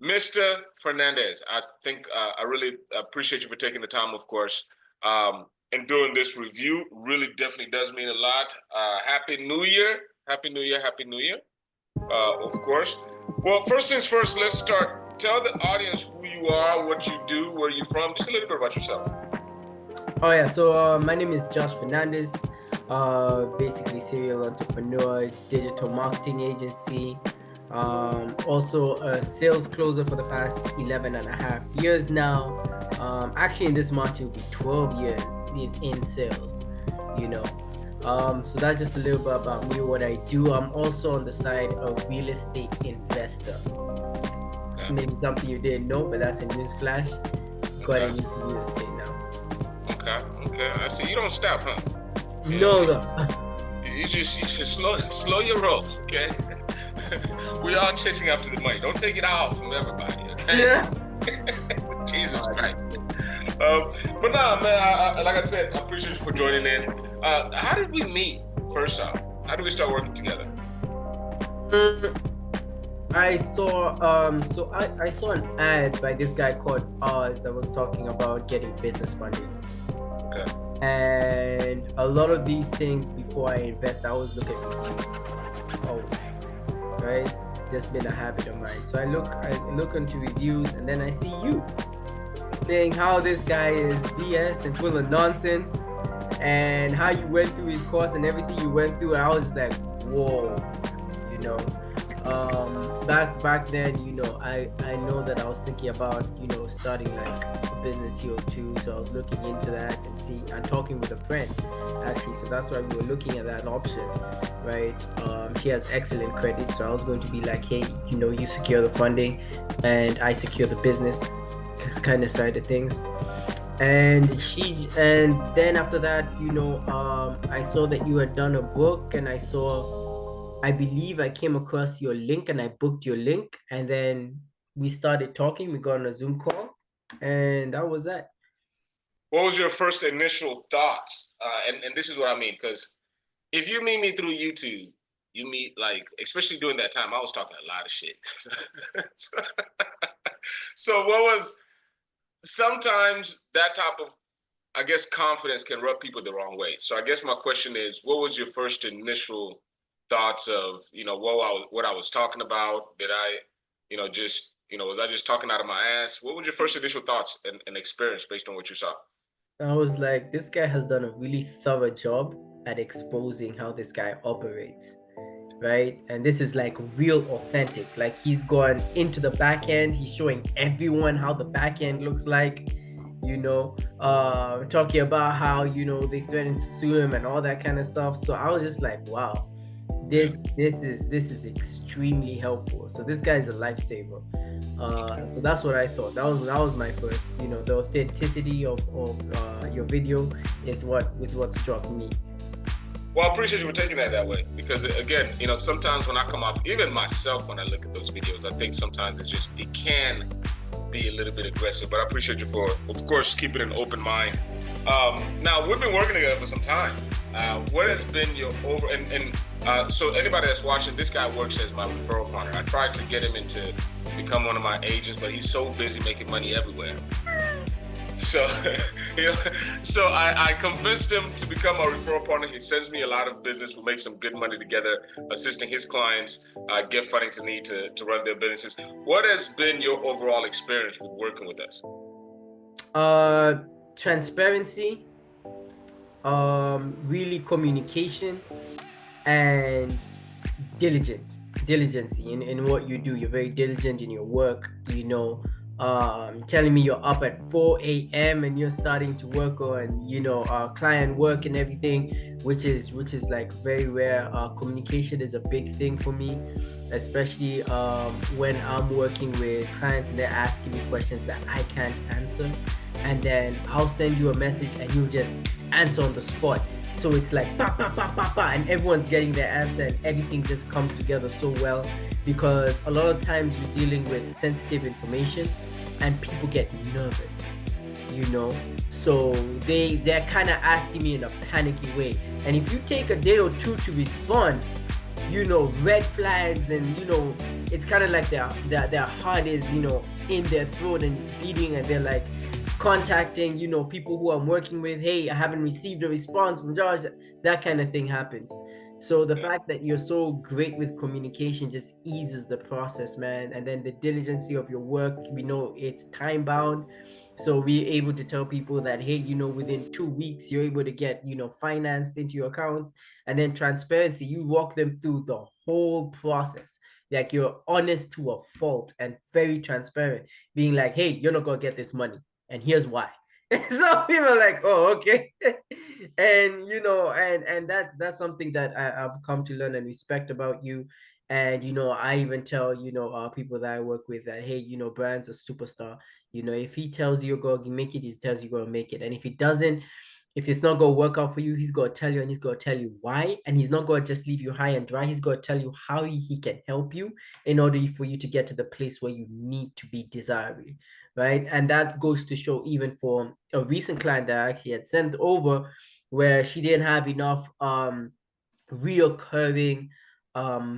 Mr. Fernandez, I think I really appreciate you for taking the time, of course, and doing this review. Really, definitely does mean a lot. Happy New Year! Happy New Year! Happy New Year! Of course. Well, first things first. Let's start. Tell the audience who you are, what you do, where you're from, just a little bit about yourself. Oh yeah, so my name is Josh Fernandez. Basically serial entrepreneur, digital marketing agency. Also a sales closer for the past 11 and a half years now. Actually in this March it'll be 12 years in sales, you know. So that's just a little bit about me, what I do. I'm also on the side of real estate investor. Okay. Maybe something you didn't know, but that's a news flash. Got into real estate now. Okay. I see. You don't stop, huh? No, no. You just slow your roll, okay? We are chasing after the money. Don't take it out from everybody, okay? Yeah. Jesus Christ. But nah, man. Like I said, I appreciate you for joining in. How did we meet? First off, how did we start working together? I saw I saw an ad by this guy called Oz that was talking about getting business funding. Okay. And a lot of these things before I invest, I always look at reviews. Oh, right? Just been a habit of mine. So I look into reviews and then I see you saying how this guy is BS and full of nonsense and how you went through his course and everything you went through. I was like, whoa, you know. Back then, I know that I was thinking about, starting like a business here too. So I was looking into that and talking with a friend actually. So that's why we were looking at that option, right? She has excellent credit, so I was going to be like, hey, you secure the funding and I secure the business kind of side of things. And then after that, I saw that you had done a book, and I believe I came across your link and I booked your link, and then we started talking. We got on a Zoom call, and that was that. What was your first initial thoughts? And this is what I mean, because if you meet me through YouTube, you meet especially during that time, I was talking a lot of shit. So what was sometimes that type of, I guess, confidence can rub people the wrong way. So I guess my question is, what was your first initial thoughts of, what I was talking about? Did I, was I just talking out of my ass? What was your first initial thoughts and experience based on what you saw? I was like, this guy has done a really thorough job at exposing how this guy operates, right? And this is like real authentic. Like he's gone into the back end, he's showing everyone how the back end looks like, talking about how, they threatened to sue him and all that kind of stuff. So I was just like, wow, this is extremely helpful. So this guy is a lifesaver. So that's what I thought. That was my first. The authenticity of your video is what struck me. Well, I appreciate you for taking that way, because again, sometimes when I come off, even myself, when I look at those videos, I think sometimes it can be a little bit aggressive, but I appreciate you for, of course, keeping an open mind. Now, we've been working together for some time. What has been your so anybody that's watching, this guy works as my referral partner. I tried to get him into become one of my agents, but he's so busy making money everywhere. So, so I convinced him to become a referral partner. He sends me a lot of business. We make some good money together, assisting his clients get funding to need to run their businesses. What has been your overall experience with working with us? Transparency, really communication, and diligence in what you do. You're very diligent in your work, telling me you're up at 4 a.m. and you're starting to work on client work and everything, which is like very rare. Communication is a big thing for me, especially when I'm working with clients and they're asking me questions that I can't answer, and then I'll send you a message and you'll just answer on the spot. So it's like pa pa pa pa pa, and everyone's getting their answer, and everything just comes together so well, because a lot of times you're dealing with sensitive information and people get nervous, so they're kind of asking me in a panicky way, and if you take a day or two to respond, red flags, and it's kind of like their heart is in their throat and it's beating, and they're like contacting people who I'm working with. Hey, I haven't received a response from Josh. That kind of thing happens. So the fact that you're so great with communication just eases the process, man. And then the diligency of your work, we know it's time bound. So we're able to tell people that, hey, within 2 weeks, you're able to get, financed into your accounts. And then transparency, you walk them through the whole process. Like, you're honest to a fault and very transparent, being like, hey, you're not going to get this money. And here's why. So people are like, oh, okay. And that's something that I've come to learn and respect about you. And I even tell people that I work with that, hey, Brian's a superstar. If he tells you you're going to make it, he tells you you're going to make it. And if he doesn't, if it's not going to work out for you, he's going to tell you, and he's going to tell you why. And he's not going to just leave you high and dry. He's going to tell you how he can help you in order for you to get to the place where you need to be desiring, right? And that goes to show, even for a recent client that I actually had sent over, where she didn't have enough reoccurring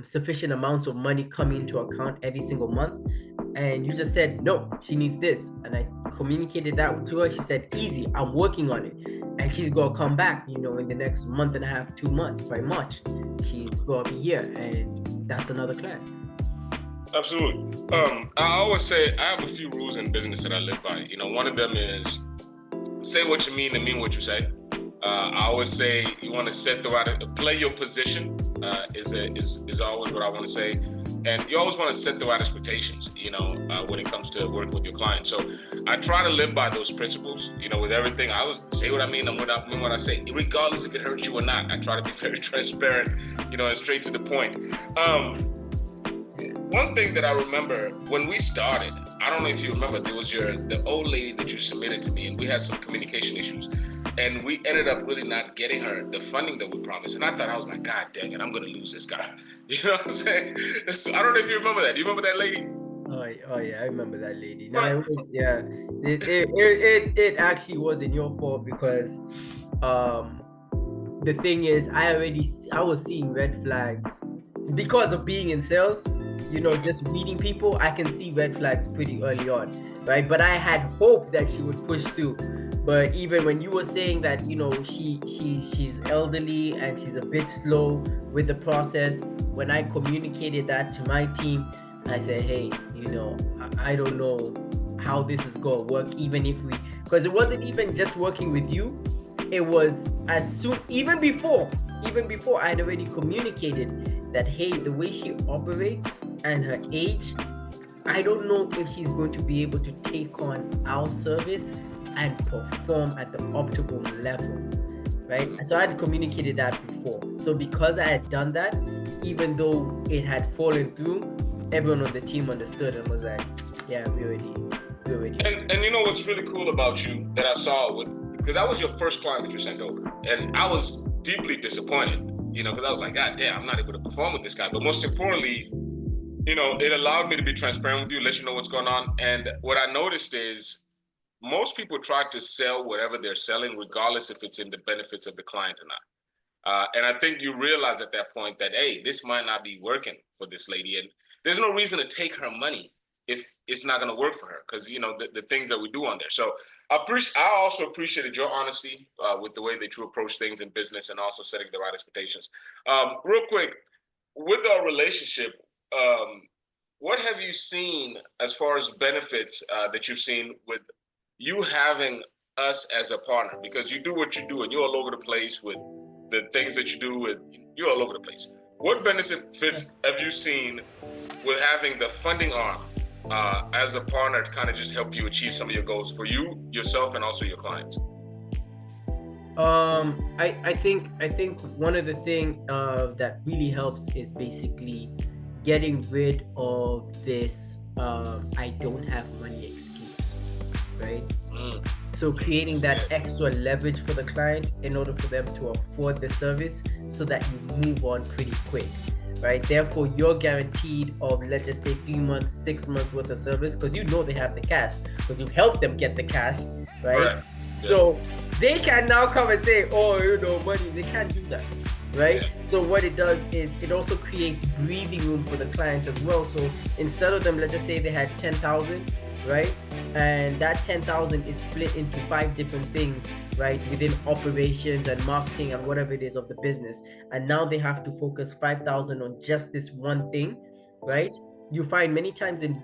sufficient amounts of money coming into account every single month. And you just said, no, she needs this. And I communicated that to her. She said, easy, I'm working on it. And she's going to come back, in the next month and a half, 2 months, by March. She's going to be here. And that's another client. Absolutely. I always say I have a few rules in business that I live by. One of them is say what you mean and mean what you say. I always say you want to set the right, play your position is always what I want to say. And you always want to set the right expectations, when it comes to working with your clients. So I try to live by those principles, with everything. I always say what I mean and what I say, regardless if it hurts you or not. I try to be very transparent, and straight to the point. One thing that I remember when we started, I don't know if you remember, there was the old lady that you submitted to me, and we had some communication issues. And we ended up really not getting her the funding that we promised. And I was like, God dang it, I'm going to lose this guy. You know what I'm saying? So I don't know if you remember that. Do you remember that lady? Oh yeah, I remember that lady. No, it actually wasn't your fault, because the thing is, I was seeing red flags because of being in sales. Just reading people, I can see red flags pretty early on, right? But I had hope that she would push through. But even when you were saying that, she's elderly and she's a bit slow with the process, when I communicated that to my team, I said, hey, I don't know how this is going to work, because it wasn't even just working with you. It was even before I had already communicated that, hey, the way she operates and her age, I don't know if she's going to be able to take on our service and perform at the optimal level, right? And so I had communicated that before. So because I had done that, even though it had fallen through, everyone on the team understood and was like, yeah, we already. And what's really cool about you that I saw because that was your first client that you sent over, and I was deeply disappointed, because I was like, God damn, I'm not able to perform with this guy. But most importantly, it allowed me to be transparent with you, let you know what's going on. And what I noticed is, most people try to sell whatever they're selling, regardless if it's in the benefits of the client or not. And I think you realize at that point that, hey, this might not be working for this lady. And there's no reason to take her money if it's not going to work for her, because, the things that we do on there. So I also appreciated your honesty with the way that you approach things in business, and also setting the right expectations. Real quick, with our relationship, what have you seen as far as benefits that you've seen with you having us as a partner? Because you do what you do, and you're all over the place with the things that you do, you're all over the place. What benefits have you seen with having the funding arm as a partner to kind of just help you achieve some of your goals for you, yourself, and also your clients? I think one of the things that really helps is basically getting rid of this I don't have money excuse, right? So creating that extra leverage for the client in order for them to afford the service, so that you move on pretty quick, right? Therefore, you're guaranteed of, let's just say, 3 months, 6 months worth of service, because they have the cash, because you helped them get the cash, right? So they can now come and say, oh, money. They can't do that. right? So what it does is it also creates breathing room for the client as well. So instead of them, let's just say they had 10,000, right? And that 10,000 is split into 5 different things, right? Within operations and marketing and whatever it is of the business. And now they have to focus 5,000 on just this one thing, right? You find many times in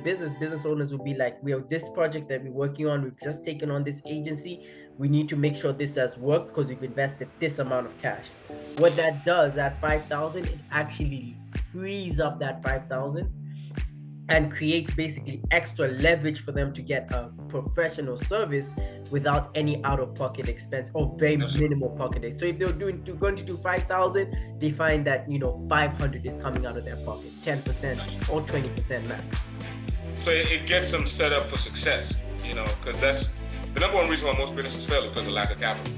business owners will be like, we have this project that we're working on, we've just taken on this agency, we need to make sure this has worked because we've invested this amount of cash. What that does, that 5,000, it actually frees up that 5,000 and creates basically extra leverage for them to get a professional service without any out-of-pocket expense or very minimal pocket expense. So if they're going to do 5,000, they find that 500 is coming out of their pocket, 10% or 20% max. So it gets them set up for success, because that's the number one reason why most businesses fail, because of lack of capital.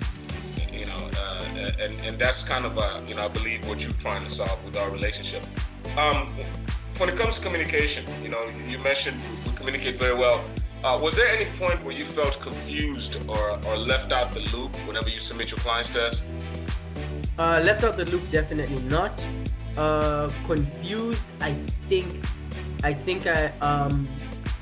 And that's kind of I believe what you're trying to solve with our relationship. When it comes to communication, you mentioned we communicate very well. Was there any point where you felt confused or left out the loop whenever you submit your clients to us? Left out the loop, definitely not. Confused, I think I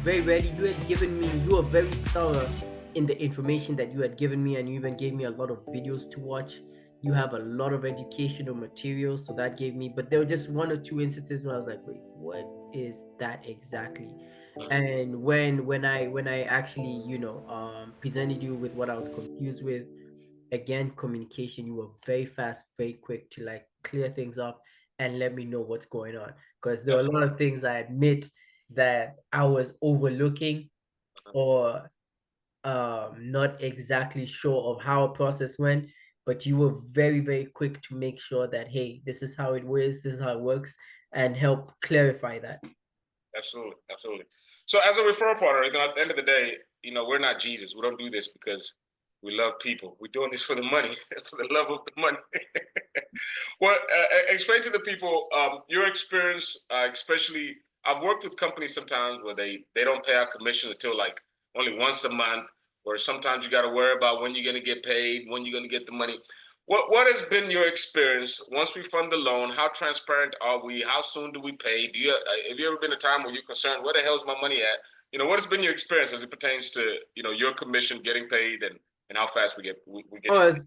very rarely. You were very thorough in the information that you had given me, and you even gave me a lot of videos to watch. You have a lot of educational materials, so that gave me, but there were just 1 or 2 instances where I was like, wait, what is that exactly? And when I actually presented you with what I was confused with, again, communication, you were very fast, very quick to like clear things up and let me know what's going on, because there were a lot of things I admit that I was overlooking or not exactly sure of how a process went, but you were very, very quick to make sure that, hey, this is how it was, this is how it works, and help clarify that. Absolutely. So as a referral partner, at the end of the day, we're not Jesus. We don't do this because we love people. We're doing this for the money, for the love of the money. Well, explain to the people your experience, especially. I've worked with companies sometimes where they don't pay out commission until like only once a month, or sometimes you got to worry about when you're going to get paid, when you're going to get the money. What has been your experience once we fund the loan? How transparent are we? How soon do we pay? Have you ever been a time where you're concerned, where the hell is my money at? What has been your experience as it pertains to your commission getting paid and how fast we get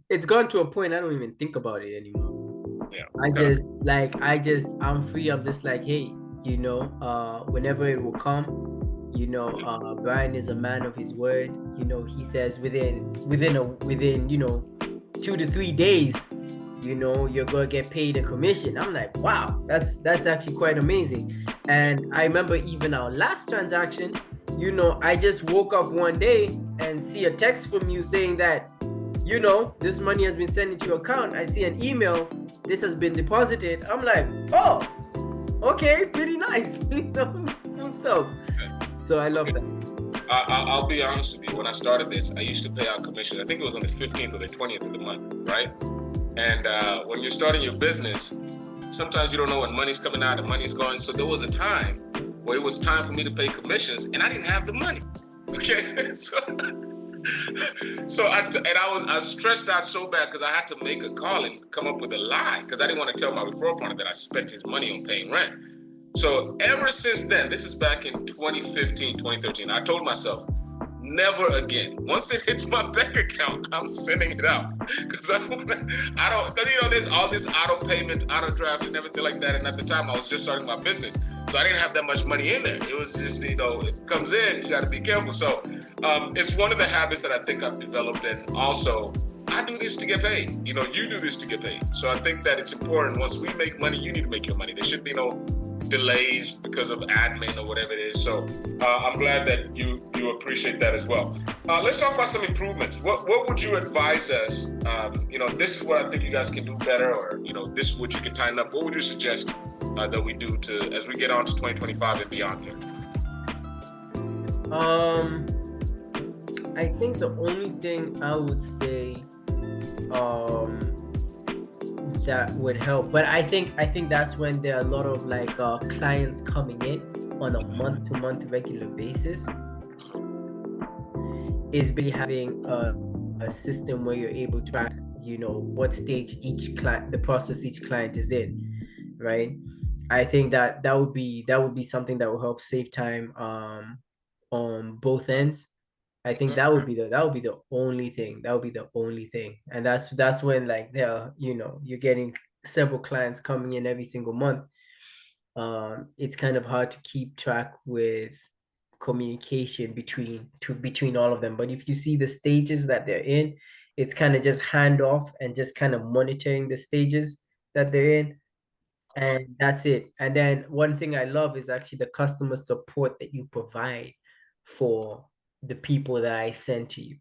it's gone to a point I don't even think about it anymore. Yeah. I'm free. I'm just like, hey, whenever it will come, Brian is a man of his word. He says within 2 to 3 days, you're gonna get paid a commission. I'm like, wow, that's actually quite amazing. And I remember even our last transaction, I just woke up one day and see a text from you saying that, this money has been sent into your account. I see an email, this has been deposited. I'm like, oh, okay, pretty nice. Cool stuff. So I love that. I'll be honest with you. When I started this, I used to pay out commission. I think it was on the 15th or the 20th of the month, right? And when you're starting your business, sometimes you don't know when money's coming out and money's going. So there was a time where it was time for me to pay commissions, and I didn't have the money. Okay, so I was stressed out so bad because I had to make a call and come up with a lie because I didn't want to tell my referral partner that I spent his money on paying rent. So ever since then, this is back in 2015, 2013, I told myself, never again. Once it hits my bank account, I'm sending it out. Because there's all this auto payment, auto draft, and everything like that. And at the time, I was just starting my business. So I didn't have that much money in there. It was just, it comes in, you got to be careful. So it's one of the habits that I think I've developed. And also, I do this to get paid. You do this to get paid. So I think that it's important. Once we make money, you need to make your money. There should be no delays because of admin or whatever it is. So I'm glad that you appreciate that as well. Let's talk about some improvements. What would you advise us? This is what I think you guys can do better, or this is what you can tighten up. What would you suggest that we do as we get on to 2025 and beyond here? I think the only thing I would say that would help, but I think that's when there are a lot of like clients coming in on a month-to-month regular basis, is really having a system where you're able to track what stage the process each client is in, right? I think that would be something that will help save time on both ends. I think that would be the only thing. That would be the only thing. And that's when, like, you're getting several clients coming in every single month. It's kind of hard to keep track with communication between all of them. But if you see the stages that they're in, it's kind of just handoff and just kind of monitoring the stages that they're in, and that's it. And then one thing I love is actually the customer support that you provide for the people that I send to you,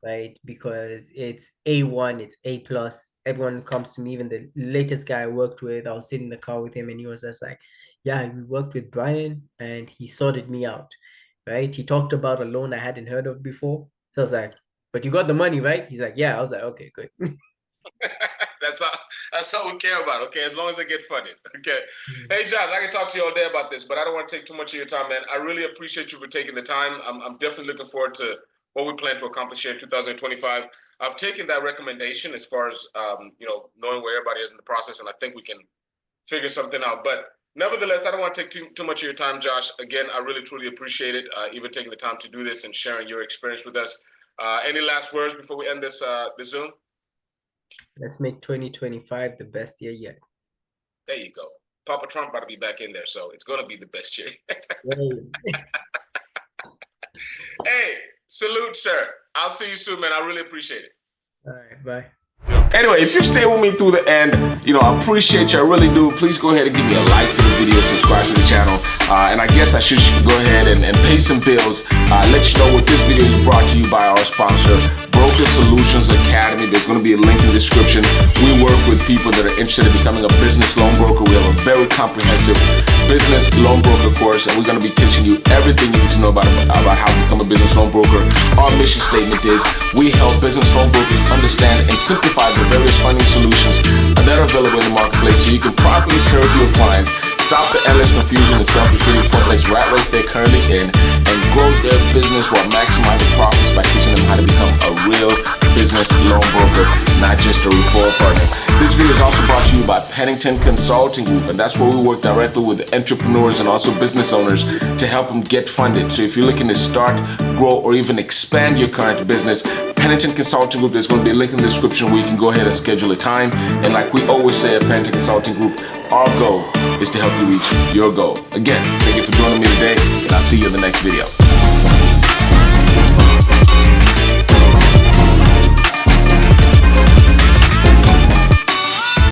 right? Because it's A1, it's A plus. Everyone comes to me, even the latest guy I worked with, I was sitting in the car with him and he was just like, yeah, we worked with Brian and he sorted me out, right? He talked about a loan I hadn't heard of before. So I was like, but you got the money, right? He's like, yeah. I was like, okay, good. That's all. That's all we care about. Okay, as long as they get funded. Okay. Hey, Josh, I can talk to you all day about this, but I don't want to take too much of your time, man. I really appreciate you for taking the time. I'm definitely looking forward to what we plan to accomplish here in 2025. I've taken that recommendation as far as knowing where everybody is in the process, and I think we can figure something out. But nevertheless, I don't want to take too much of your time, Josh. Again, I really truly appreciate it, even taking the time to do this and sharing your experience with us. Any last words before we end this Zoom? Let's make 2025 the best year yet. There you go. Papa Trump about to be back in there, so it's going to be the best year. Hey, salute, sir. I'll see you soon, man. I really appreciate it. All right, bye. Anyway, if you stay with me through the end, I appreciate you. I really do. Please go ahead and give me a like to the video, subscribe to the channel. And I guess I should go ahead and pay some bills. Let you know what this video is brought to you by our sponsor, Broker Solutions Academy. There's going to be a link in the description. We work with people that are interested in becoming a business loan broker. We have a very comprehensive business loan broker course, and we're going to be teaching you everything you need to know about how to become a business loan broker. Our mission statement is we help business loan brokers understand and simplify the various funding solutions that are available in the marketplace so you can properly serve your clients, stop the endless confusion and self-defeating workplace rat race they're currently in, and grow their business while maximizing profits by teaching them how to become a real business loan broker, not just a referral partner. This video is also brought to you by Pennington Consulting Group, and that's where we work directly with entrepreneurs and also business owners to help them get funded. So if you're looking to start, grow, or even expand your current business, Pennington Consulting Group, there's going to be a link in the description where you can go ahead and schedule a time. And like we always say at Pennington Consulting Group, our goal is to help you reach your goal. Again, thank you for joining me today, and I'll see you in the next video.